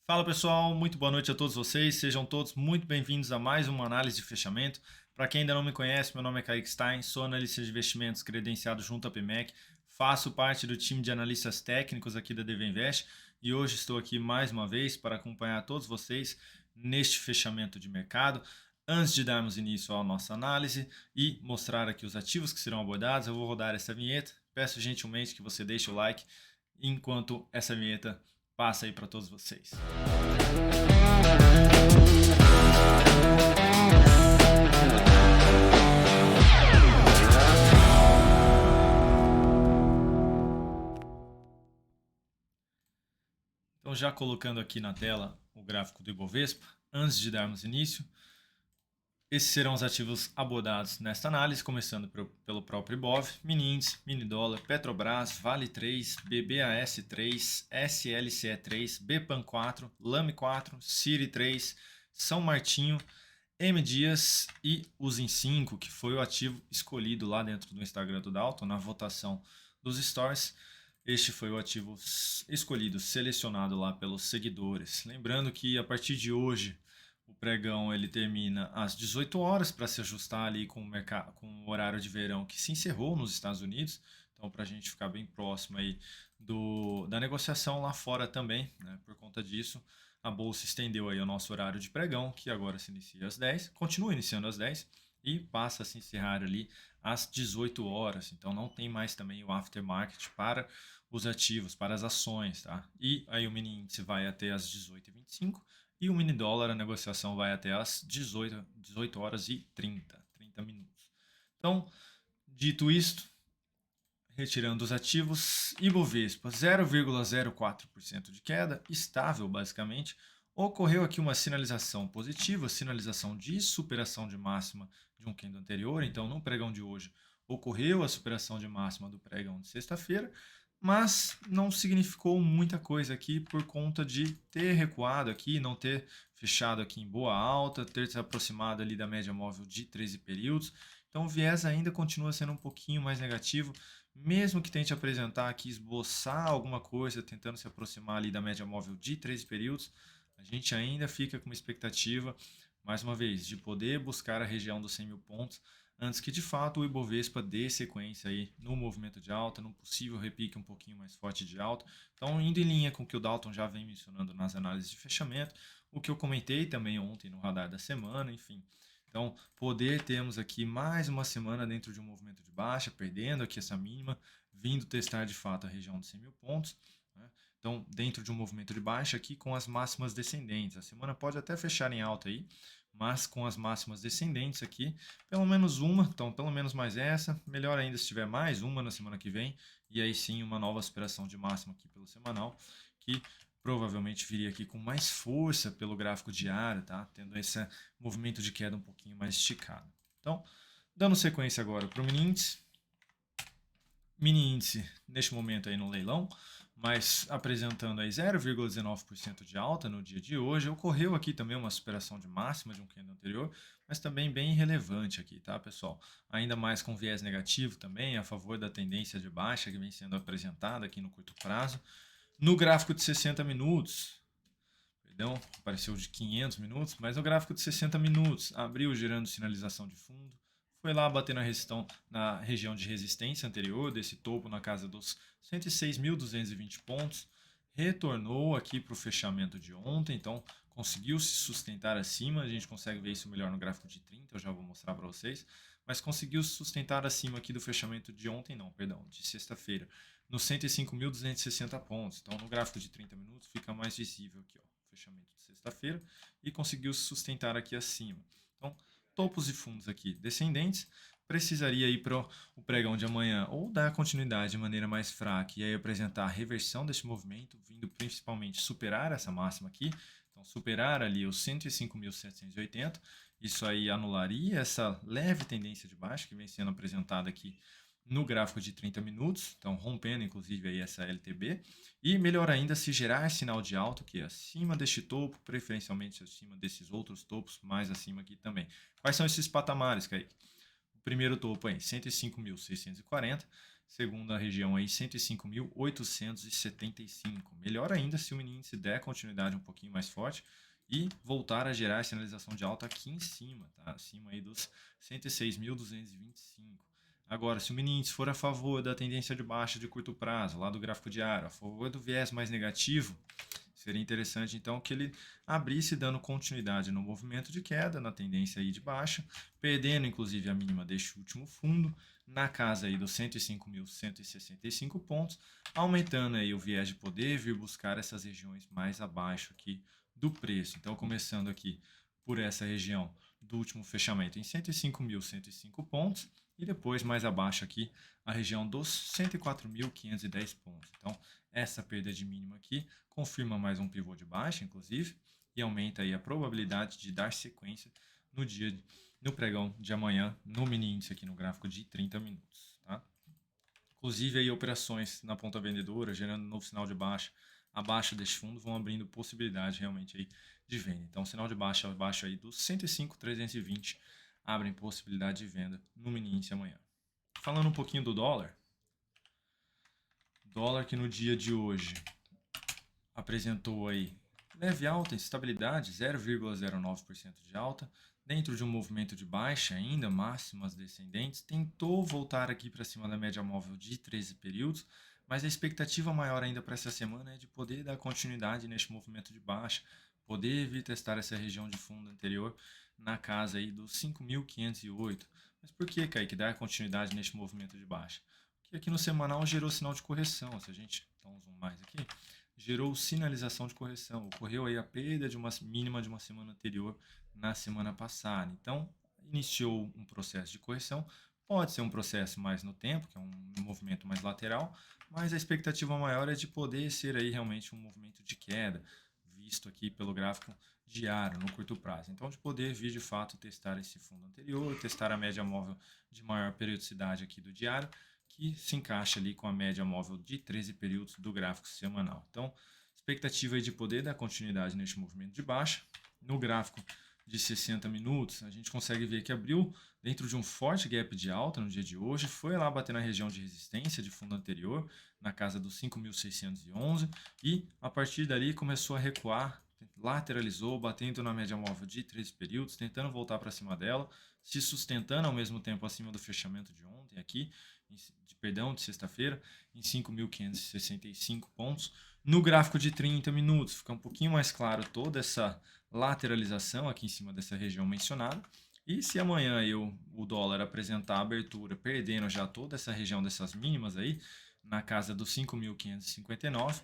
Fala pessoal, muito boa noite a todos vocês, sejam todos muito bem-vindos a mais uma análise de fechamento. Para quem ainda não me conhece, meu nome é Kaique Stein, sou analista de investimentos credenciado junto à PMEC, faço parte do time de analistas técnicos aqui da DV Invest e hoje estou aqui mais uma vez para acompanhar todos vocês neste fechamento de mercado. Antes de darmos início à nossa análise e mostrar aqui os ativos que serão abordados, eu vou rodar essa vinheta. Peço gentilmente que você deixe o like enquanto essa vinheta passa aí para todos vocês. Então, já colocando aqui na tela o gráfico do Ibovespa, antes de darmos início, esses serão os ativos abordados nesta análise, começando pelo próprio Ibov, mini índice, mini dólar, Petrobras, Vale 3, BBAS 3, SLCE 3, BPAN 4, Lame 4, Ciri 3, São Martinho, M Dias e Usim 5, que foi o ativo escolhido lá dentro do Instagram do Dalton, na votação dos stories. Este foi o ativo escolhido, selecionado lá pelos seguidores. Lembrando que a partir de hoje, o pregão ele termina às 18 horas para se ajustar ali com o horário de verão que se encerrou nos Estados Unidos. Então, para a gente ficar bem próximo aí da negociação lá fora também, né? Por conta disso, a bolsa estendeu aí o nosso horário de pregão, que agora se inicia às 10, continua iniciando às 10 e passa a se encerrar ali às 18 horas. Então, não tem mais também o aftermarket para os ativos, para as ações, tá? E aí o mini índice vai até às 18h25 e o mini dólar, a negociação vai até às 18 horas e 30 minutos. Então, dito isto, retirando os ativos, Ibovespa 0,04% de queda, estável basicamente. Ocorreu aqui uma sinalização positiva, sinalização de superação de máxima de um candle anterior. Então, no pregão de hoje, ocorreu a superação de máxima do pregão de sexta-feira, mas não significou muita coisa aqui por conta de ter recuado aqui, não ter fechado aqui em boa alta, ter se aproximado ali da média móvel de 13 períodos. Então, o viés ainda continua sendo um pouquinho mais negativo, mesmo que tente apresentar aqui, esboçar alguma coisa, tentando se aproximar ali da média móvel de 13 períodos, a gente ainda fica com uma expectativa, mais uma vez, de poder buscar a região dos 100 mil pontos, antes que de fato o Ibovespa dê sequência aí no movimento de alta, num possível repique um pouquinho mais forte de alta. Então, indo em linha com o que o Dalton já vem mencionando nas análises de fechamento, o que eu comentei também ontem no radar da semana, enfim. Então, poder termos aqui mais uma semana dentro de um movimento de baixa, perdendo aqui essa mínima, vindo testar de fato a região dos 100 mil pontos. Né? Então, dentro de um movimento de baixa aqui com as máximas descendentes. A semana pode até fechar em alta aí, mas com as máximas descendentes aqui, pelo menos uma, então pelo menos mais essa, melhor ainda se tiver mais uma na semana que vem, e aí sim uma nova superação de máxima aqui pelo semanal, que provavelmente viria aqui com mais força pelo gráfico diário, tá? Tendo esse movimento de queda um pouquinho mais esticado. Então, dando sequência agora para o mini índice. Mini índice neste momento aí no leilão, mas apresentando aí 0,19% de alta no dia de hoje. Ocorreu aqui também uma superação de máxima de um candle anterior, mas também bem relevante aqui, tá, pessoal? Ainda mais com viés negativo também, a favor da tendência de baixa que vem sendo apresentada aqui no curto prazo. No gráfico de 60 minutos, perdão, apareceu de 500 minutos, mas no gráfico de 60 minutos, abriu gerando sinalização de fundo, foi lá bater na região de resistência anterior, desse topo na casa dos 106.220 pontos, retornou aqui para o fechamento de ontem, então conseguiu se sustentar acima, a gente consegue ver isso melhor no gráfico de 30, eu já vou mostrar para vocês, mas conseguiu se sustentar acima aqui do fechamento de ontem, não, perdão, de sexta-feira, nos 105.260 pontos, então no gráfico de 30 minutos fica mais visível aqui, ó, fechamento de sexta-feira, e conseguiu se sustentar aqui acima. Então, topos e fundos aqui descendentes, precisaria ir para o pregão de amanhã ou dar continuidade de maneira mais fraca e aí apresentar a reversão desse movimento, vindo principalmente superar essa máxima aqui, então superar ali os 105.780, isso aí anularia essa leve tendência de baixa que vem sendo apresentada aqui no gráfico de 30 minutos, então rompendo inclusive aí essa LTB, e melhor ainda se gerar sinal de alta que é acima deste topo, preferencialmente acima desses outros topos, mais acima aqui também. Quais são esses patamares, Kaique? O primeiro topo aí, 105.640, segunda região aí 105.875. Melhor ainda se o mini índice der continuidade um pouquinho mais forte e voltar a gerar sinalização de alta aqui em cima, tá? Acima aí dos 106.225. Agora, se o mini índice for a favor da tendência de baixa de curto prazo, lá do gráfico diário, a favor do viés mais negativo, seria interessante então que ele abrisse dando continuidade no movimento de queda, na tendência aí de baixa, perdendo inclusive a mínima deste último fundo, na casa aí dos 105.165 pontos, aumentando aí o viés de poder, vir buscar essas regiões mais abaixo aqui do preço. Então, começando aqui por essa região do último fechamento em 105.105 pontos e depois mais abaixo aqui a região dos 104.510 pontos. Então, essa perda de mínima aqui confirma mais um pivô de baixa, inclusive, e aumenta aí a probabilidade de dar sequência no pregão de amanhã no mini índice aqui no gráfico de 30 minutos, tá? Inclusive aí operações na ponta vendedora, gerando um novo sinal de baixa abaixo deste fundo, vão abrindo possibilidade realmente aí de venda. Então, sinal de baixa abaixo aí dos 105.320 abrem possibilidade de venda no mini índice amanhã. Falando um pouquinho do dólar, dólar que no dia de hoje apresentou aí leve alta, estabilidade, 0,09% de alta, dentro de um movimento de baixa ainda, máximas descendentes, tentou voltar aqui para cima da média móvel de 13 períodos, mas a expectativa maior ainda para essa semana é de poder dar continuidade neste movimento de baixa, poder vir testar essa região de fundo anterior na casa aí dos 5.508. Mas por que, Kaique, dar continuidade neste movimento de baixa? Porque aqui no semanal gerou sinal de correção, se a gente dá um zoom mais aqui, gerou sinalização de correção. Ocorreu aí a perda de uma mínima de uma semana anterior na semana passada. Então, iniciou um processo de correção. Pode ser um processo mais no tempo, que é um movimento mais lateral, mas a expectativa maior é de poder ser aí realmente um movimento de queda, visto aqui pelo gráfico diário, no curto prazo. Então, de poder vir de fato testar esse fundo anterior, testar a média móvel de maior periodicidade aqui do diário, que se encaixa ali com a média móvel de 13 períodos do gráfico semanal. Então, expectativa aí de poder dar continuidade neste movimento de baixa. No gráfico de 60 minutos, a gente consegue ver que abriu dentro de um forte gap de alta no dia de hoje, foi lá bater na região de resistência de fundo anterior, na casa dos 5.611, e a partir dali começou a recuar, lateralizou, batendo na média móvel de 13 períodos, tentando voltar para cima dela, se sustentando ao mesmo tempo acima do fechamento de ontem aqui, de sexta-feira, em 5.565 pontos. No gráfico de 30 minutos, fica um pouquinho mais claro toda essa lateralização aqui em cima dessa região mencionada. E se amanhã aí o dólar apresentar a abertura perdendo já toda essa região dessas mínimas aí, na casa dos 5.559,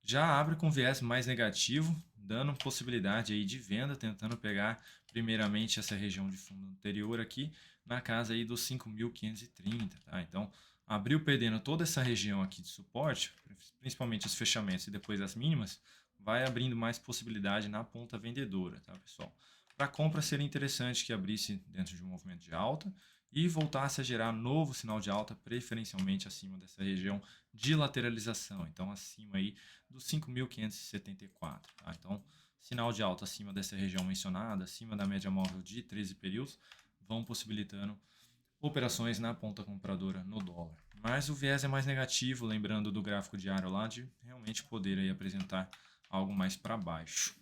já abre com viés mais negativo, dando possibilidade aí de venda, tentando pegar primeiramente essa região de fundo anterior aqui, na casa aí dos 5.530, tá? Então, abriu perdendo toda essa região aqui de suporte, principalmente os fechamentos e depois as mínimas, vai abrindo mais possibilidade na ponta vendedora, tá, pessoal? Para compra seria interessante que abrisse dentro de um movimento de alta e voltasse a gerar novo sinal de alta, preferencialmente acima dessa região de lateralização, então acima aí dos 5.574, tá? Então, sinal de alta acima dessa região mencionada, acima da média móvel de 13 períodos, vão possibilitando operações na ponta compradora no dólar. Mas o viés é mais negativo, lembrando do gráfico diário lá, de realmente poder aí apresentar algo mais para baixo.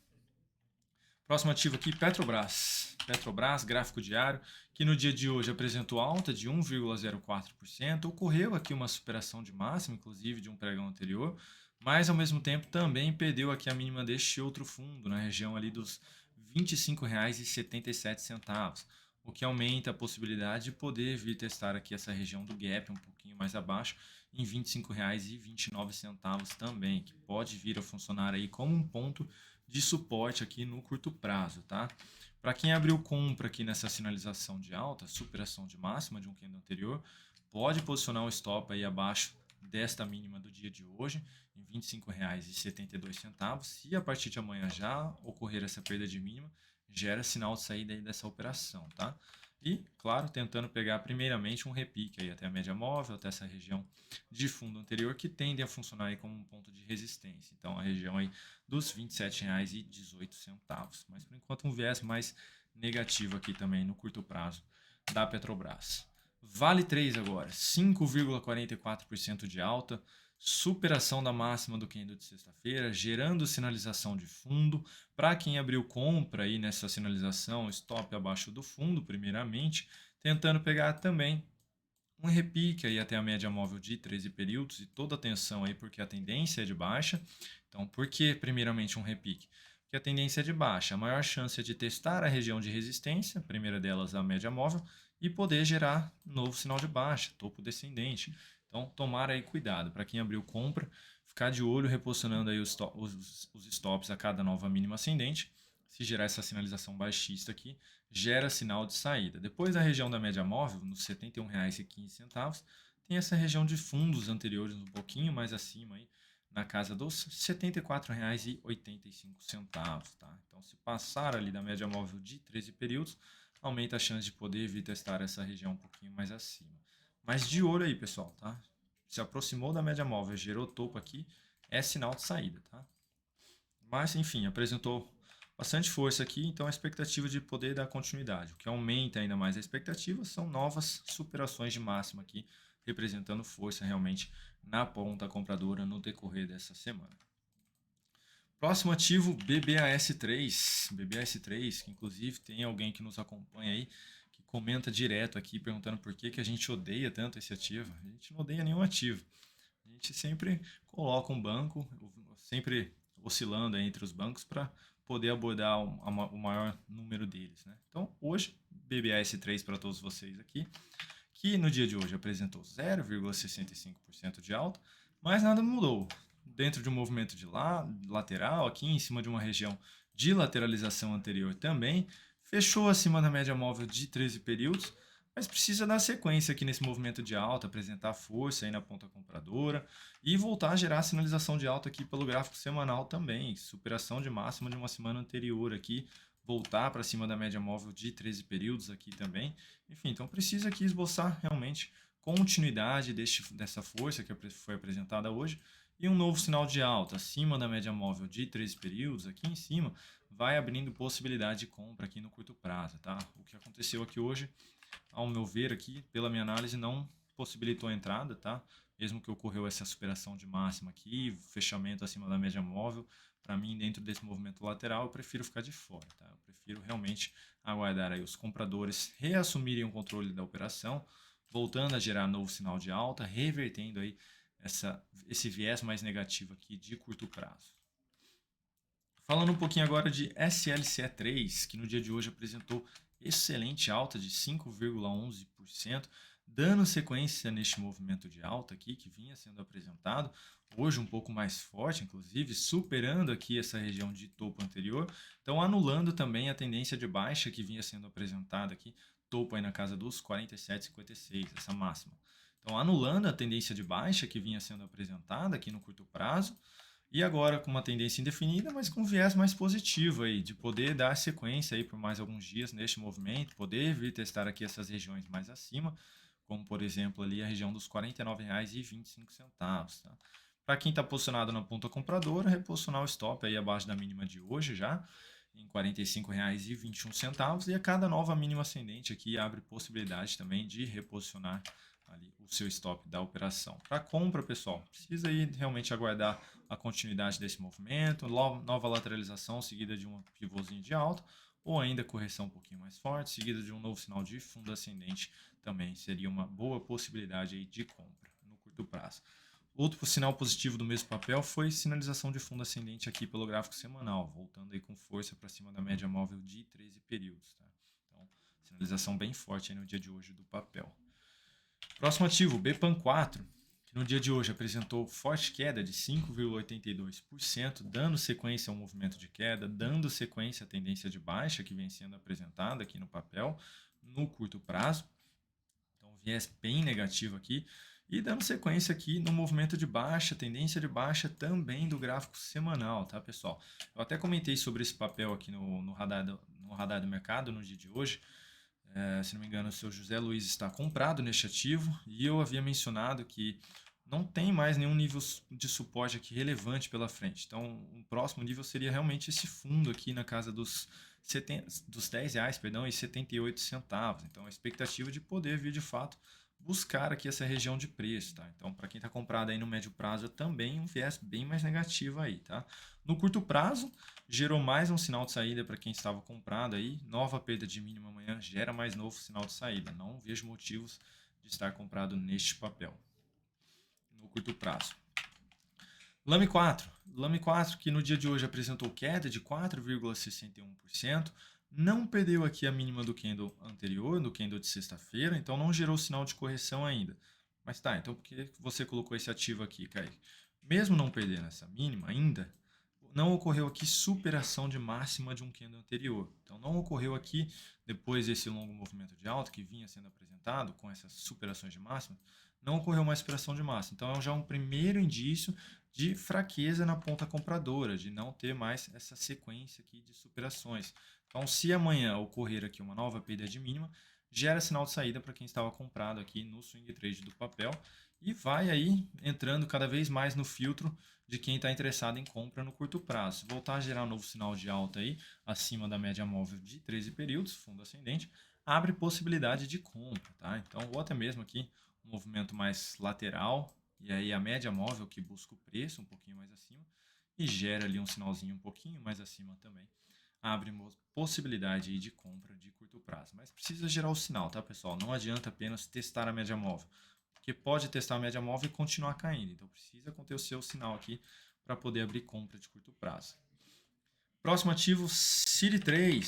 Próximo ativo aqui, Petrobras. Petrobras, gráfico diário, que no dia de hoje apresentou alta de 1,04%. Ocorreu aqui uma superação de máxima, inclusive de um pregão anterior, mas ao mesmo tempo também perdeu aqui a mínima deste outro fundo, na região ali dos R$ 25,77, o que aumenta a possibilidade de poder vir testar aqui essa região do gap um pouquinho mais abaixo, em R$ 25,29 também, que pode vir a funcionar aí como um ponto de suporte aqui no curto prazo, tá? Para quem abriu compra aqui nessa sinalização de alta, superação de máxima de um candle anterior, pode posicionar um stop aí abaixo desta mínima do dia de hoje, em R$ 25,72. Se a partir de amanhã já ocorrer essa perda de mínima, gera sinal de saída aí dessa operação, tá? E, claro, tentando pegar primeiramente um repique aí até a média móvel, até essa região de fundo anterior, que tende a funcionar aí como um ponto de resistência. Então, a região aí dos R$ 27,18. Mas, por enquanto, um viés mais negativo aqui também no curto prazo da Petrobras. Vale 3 agora, 5,44% de alta, superação da máxima do candle de sexta-feira, gerando sinalização de fundo. Para quem abriu compra aí nessa sinalização, stop abaixo do fundo, primeiramente, tentando pegar também um repique aí até a média móvel de 13 períodos e toda atenção aí porque a tendência é de baixa. Então, por que primeiramente um repique? Porque a tendência é de baixa, a maior chance é de testar a região de resistência, a primeira delas a média móvel, e poder gerar novo sinal de baixa, topo descendente. Então, tomar aí cuidado. Para quem abriu compra, ficar de olho reposicionando aí os stops a cada nova mínima ascendente. Se gerar essa sinalização baixista aqui, gera sinal de saída. Depois da região da média móvel, nos R$ 71,15, tem essa região de fundos anteriores um pouquinho mais acima aí, na casa dos R$ 74,85, tá? Então, se passar ali da média móvel de 13 períodos, aumenta a chance de poder vir testar essa região um pouquinho mais acima. Mas de olho aí, pessoal, tá? Se aproximou da média móvel, gerou topo aqui, é sinal de saída, tá? Mas, enfim, apresentou bastante força aqui, então a expectativa de poder dar continuidade. O que aumenta ainda mais a expectativa são novas superações de máxima aqui, representando força realmente na ponta compradora no decorrer dessa semana. Próximo ativo, BBAS3. BBAS3, que inclusive tem alguém que nos acompanha aí, que comenta direto aqui, perguntando por que a gente odeia tanto esse ativo. A gente não odeia nenhum ativo. A gente sempre coloca um banco, sempre oscilando entre os bancos para poder abordar o maior número deles, né? Então, hoje, BBAS3 para todos vocês aqui, que no dia de hoje apresentou 0,65% de alta, mas nada mudou. Dentro de um movimento de lateral, aqui em cima de uma região de lateralização anterior também, fechou acima da média móvel de 13 períodos, mas precisa dar sequência aqui nesse movimento de alta, apresentar força aí na ponta compradora e voltar a gerar sinalização de alta aqui pelo gráfico semanal também, superação de máxima de uma semana anterior aqui, voltar para cima da média móvel de 13 períodos aqui também. Enfim, então precisa aqui esboçar realmente continuidade dessa força que foi apresentada hoje e um novo sinal de alta acima da média móvel de 13 períodos aqui em cima vai abrindo possibilidade de compra aqui no curto prazo, tá? O que aconteceu aqui hoje, ao meu ver aqui, pela minha análise, não possibilitou a entrada, tá? Mesmo que ocorreu essa superação de máxima aqui, fechamento acima da média móvel, para mim, dentro desse movimento lateral, eu prefiro ficar de fora, tá? Eu prefiro realmente aguardar aí os compradores reassumirem o controle da operação, voltando a gerar novo sinal de alta, revertendo aí esse viés mais negativo aqui de curto prazo. Falando um pouquinho agora de SLCE3, que no dia de hoje apresentou excelente alta de 5,11%, dando sequência neste movimento de alta aqui que vinha sendo apresentado, hoje um pouco mais forte, inclusive, superando aqui essa região de topo anterior, então anulando também a tendência de baixa que vinha sendo apresentada aqui, topo aí na casa dos 47,56, essa máxima. Então anulando a tendência de baixa que vinha sendo apresentada aqui no curto prazo, e agora com uma tendência indefinida, mas com viés mais positivo aí, de poder dar sequência aí por mais alguns dias neste movimento, poder vir testar aqui essas regiões mais acima, como por exemplo ali a região dos R$ 49,25, tá? Para quem está posicionado na ponta compradora, reposicionar o stop aí abaixo da mínima de hoje já, em R$ 45,21, e a cada nova mínima ascendente aqui abre possibilidade também de reposicionar ali o seu stop da operação. Para compra, pessoal, precisa aí realmente aguardar a continuidade desse movimento, nova lateralização seguida de um pivôzinho de alta, ou ainda correção um pouquinho mais forte, seguida de um novo sinal de fundo ascendente, também seria uma boa possibilidade aí de compra no curto prazo. Outro sinal positivo do mesmo papel foi sinalização de fundo ascendente aqui pelo gráfico semanal, voltando aí com força para cima da média móvel de 13 períodos. Tá? Então, sinalização bem forte aí no dia de hoje do papel. Próximo ativo, BPAN4, que no dia de hoje apresentou forte queda de 5,82%, dando sequência ao movimento de queda, dando sequência à tendência de baixa que vem sendo apresentada aqui no papel, no curto prazo. Então, viés bem negativo aqui. E dando sequência aqui no movimento de baixa, tendência de baixa também do gráfico semanal, tá, pessoal? Eu até comentei sobre esse papel aqui no radar do mercado no dia de hoje. Se não me engano, o seu José Luiz está comprado neste ativo e eu havia mencionado que não tem mais nenhum nível de suporte aqui relevante pela frente. Então, o próximo nível seria realmente esse fundo aqui na casa dos R$ 10, perdão, e 78 centavos. Então, a expectativa de poder vir de fato buscar aqui essa região de preço, tá? Então, para quem está comprado aí no médio prazo, também um viés bem mais negativo aí, tá? No curto prazo, gerou mais um sinal de saída para quem estava comprado aí. Nova perda de mínima amanhã gera mais novo sinal de saída. Não vejo motivos de estar comprado neste papel no curto prazo. Lame 4. Lame 4 que no dia de hoje apresentou queda de 4,61%. Não perdeu aqui a mínima do candle anterior, do candle de sexta-feira, então não gerou sinal de correção ainda. Mas tá, então por que você colocou esse ativo aqui, Kaique? Mesmo não perdendo essa mínima ainda, não ocorreu aqui superação de máxima de um candle anterior. Então não ocorreu aqui, depois desse longo movimento de alta que vinha sendo apresentado, com essas superações de máxima, não ocorreu uma superação de máxima. Então é já um primeiro indício de fraqueza na ponta compradora, de não ter mais essa sequência aqui de superações. Então, se amanhã ocorrer aqui uma nova perda de mínima, gera sinal de saída para quem estava comprado aqui no swing trade do papel e vai aí entrando cada vez mais no filtro de quem está interessado em compra no curto prazo. Voltar a gerar um novo sinal de alta aí, acima da média móvel de 13 períodos, fundo ascendente, abre possibilidade de compra, tá? Então, ou até mesmo aqui um movimento mais lateral, e aí a média móvel que busca o preço um pouquinho mais acima e gera ali um sinalzinho um pouquinho mais acima também. Abre possibilidade aí de compra de curto prazo. Mas precisa gerar o sinal, tá, pessoal? Não adianta apenas testar a média móvel, porque pode testar a média móvel e continuar caindo. Então precisa conter o seu sinal aqui para poder abrir compra de curto prazo. Próximo ativo, Ciri3.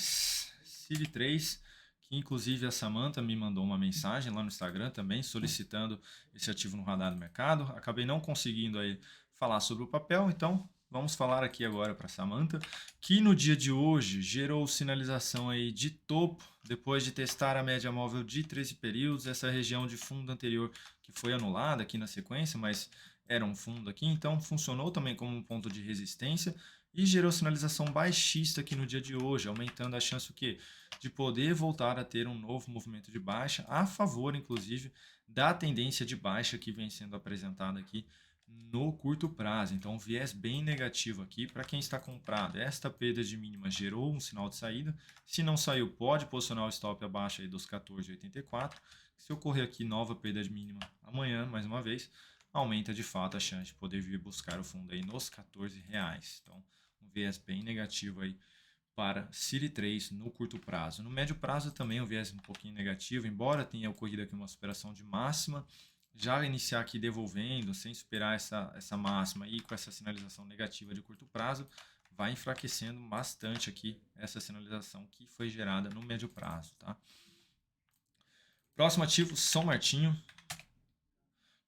Ciri3, que inclusive a Samantha me mandou uma mensagem lá no Instagram também, solicitando esse ativo no radar do mercado. Acabei não conseguindo aí falar sobre o papel, então vamos falar aqui agora para a Samantha, que no dia de hoje gerou sinalização aí de topo, depois de testar a média móvel de 13 períodos, essa região de fundo anterior que foi anulada aqui na sequência, mas era um fundo aqui, então funcionou também como um ponto de resistência e gerou sinalização baixista aqui no dia de hoje, aumentando a chance o quê? De poder voltar a ter um novo movimento de baixa, a favor, inclusive, da tendência de baixa que vem sendo apresentada aqui no curto prazo. Então, um viés bem negativo aqui para quem está comprado. Esta perda de mínima gerou um sinal de saída. Se não saiu, pode posicionar o stop abaixo aí dos 14,84. Se ocorrer aqui nova perda de mínima amanhã, mais uma vez, aumenta de fato a chance de poder vir buscar o fundo aí nos R$14. Então, um viés bem negativo aí para Ciri3 no curto prazo. No médio prazo também um viés um pouquinho negativo, embora tenha ocorrido aqui uma superação de máxima, já iniciar aqui devolvendo, sem superar essa máxima e com essa sinalização negativa de curto prazo, vai enfraquecendo bastante aqui essa sinalização que foi gerada no médio prazo, tá? Próximo ativo, São Martinho,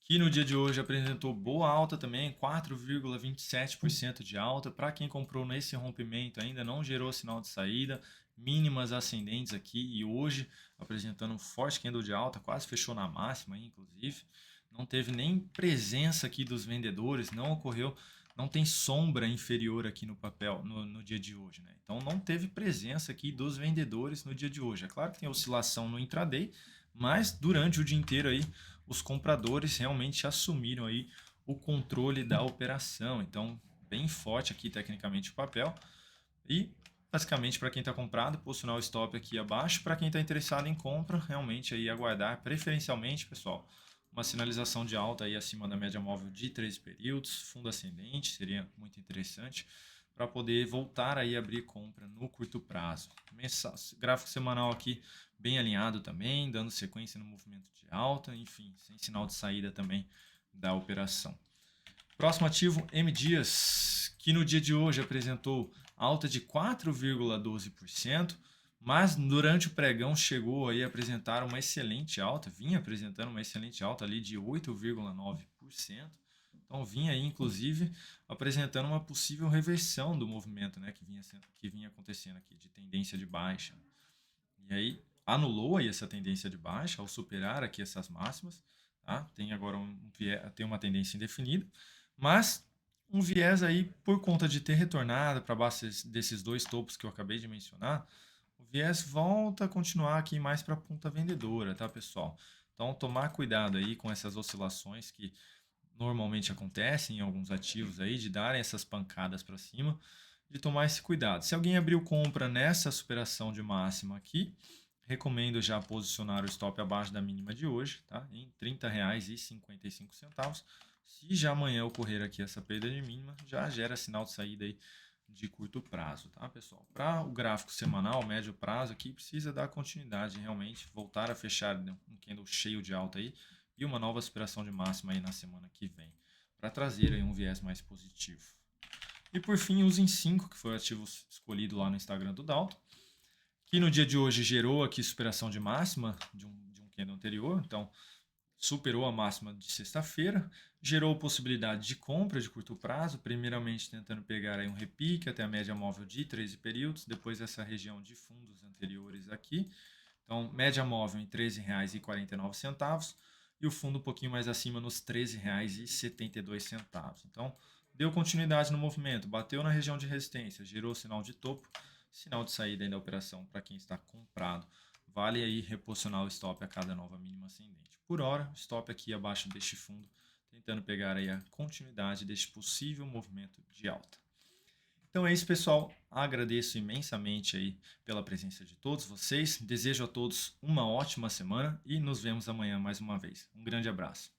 que no dia de hoje apresentou boa alta também, 4,27% de alta. Para quem comprou nesse rompimento ainda não gerou sinal de saída, mínimas ascendentes aqui e hoje apresentando um forte candle de alta, quase fechou na máxima, inclusive. Não teve nem presença aqui dos vendedores, não ocorreu, não tem sombra inferior aqui no papel no dia de hoje, né? Então não teve presença aqui dos vendedores no dia de hoje. É claro que tem oscilação no intraday, mas durante o dia inteiro aí os compradores realmente assumiram aí o controle da operação. Então, bem forte aqui tecnicamente o papel. E basicamente para quem está comprado, posicionar o stop aqui abaixo. Para quem está interessado em compra, realmente aí aguardar, preferencialmente, pessoal, uma sinalização de alta aí acima da média móvel de 13 períodos, fundo ascendente, seria muito interessante para poder voltar aí a abrir compra no curto prazo. Gráfico semanal aqui bem alinhado também, dando sequência no movimento de alta, enfim, sem sinal de saída também da operação. Próximo ativo, M Dias, que no dia de hoje apresentou alta de 4,12%, mas durante o pregão chegou aí a apresentar uma excelente alta, vinha apresentando uma excelente alta ali de 8,9%. Então vinha aí, inclusive, apresentando uma possível reversão do movimento, né, que vinha acontecendo aqui, de tendência de baixa. E aí anulou aí essa tendência de baixa ao superar aqui essas máximas, tá? Tem agora tem uma tendência indefinida, mas um viés aí por conta de ter retornado para baixo desses dois topos que eu acabei de mencionar, o viés volta a continuar aqui mais para a ponta vendedora, tá, pessoal? Então tomar cuidado aí com essas oscilações que normalmente acontece em alguns ativos aí, de darem essas pancadas para cima, de tomar esse cuidado. Se alguém abriu compra nessa superação de máxima aqui, recomendo já posicionar o stop abaixo da mínima de hoje, tá? Em R$ 30,55. Se já amanhã ocorrer aqui essa perda de mínima, já gera sinal de saída aí de curto prazo, tá, pessoal? Para o gráfico semanal, médio prazo, aqui precisa dar continuidade, realmente, voltar a fechar um candle cheio de alta aí e uma nova superação de máxima aí na semana que vem, para trazer aí um viés mais positivo. E por fim, os em 5, que foi o ativo escolhido lá no Instagram do Dalton, que no dia de hoje gerou aqui superação de máxima de um candle anterior, então superou a máxima de sexta-feira, gerou possibilidade de compra de curto prazo, primeiramente tentando pegar aí um repique até a média móvel de 13 períodos, depois essa região de fundos anteriores aqui. Então, média móvel em R$ 13,49 e o fundo um pouquinho mais acima nos R$ 13,72. Então, deu continuidade no movimento, bateu na região de resistência, gerou sinal de topo, sinal de saída da operação para quem está comprado. Vale aí reposicionar o stop a cada nova mínima ascendente. Por hora, stop aqui abaixo deste fundo, tentando pegar aí a continuidade deste possível movimento de alta. Então é isso, pessoal. Agradeço imensamente aí pela presença de todos vocês. Desejo a todos uma ótima semana e nos vemos amanhã mais uma vez. Um grande abraço.